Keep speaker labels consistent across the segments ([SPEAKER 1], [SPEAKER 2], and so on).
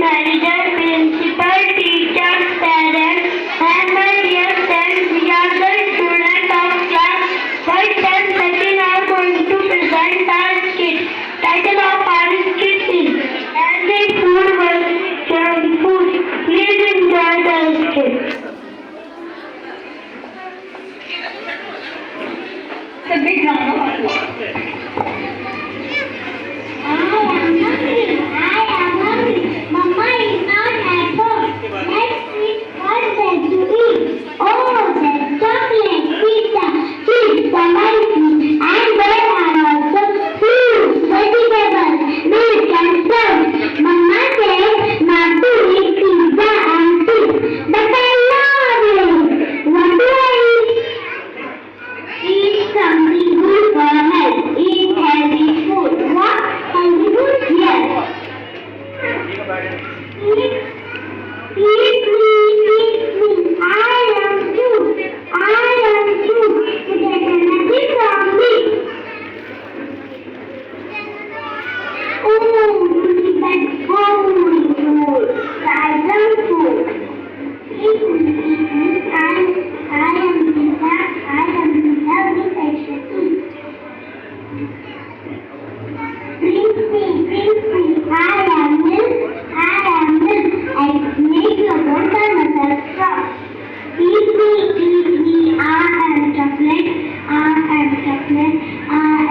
[SPEAKER 1] manager, principal, teachers, parents, and my dear friends, we are the students of class 510 second are going to present our skit. Title of our skit is Healthy Food versus Junk Food. Please enjoy the skit.
[SPEAKER 2] It's a big round of applause.
[SPEAKER 1] Mama is not at home. Let's eat what that you eat. Oh, there's chocolate, pizza, chips, spicy, and there are also fruits, vegetables, milk and fruits. Mama says not to eat pizza and chips, but I love it. What do I eat? Eat something good for health. Eat healthy food. What? Healthy food? Yes. Eat me. I am too. You get energy from me. Oh, you get homely food. Junk food. Eat me. I am pizza. This I should eat. Drink me. I am milk. I make your water myself strong. Eat me. I am chocolate. I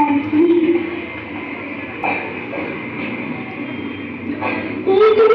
[SPEAKER 1] am sweet. Eat me.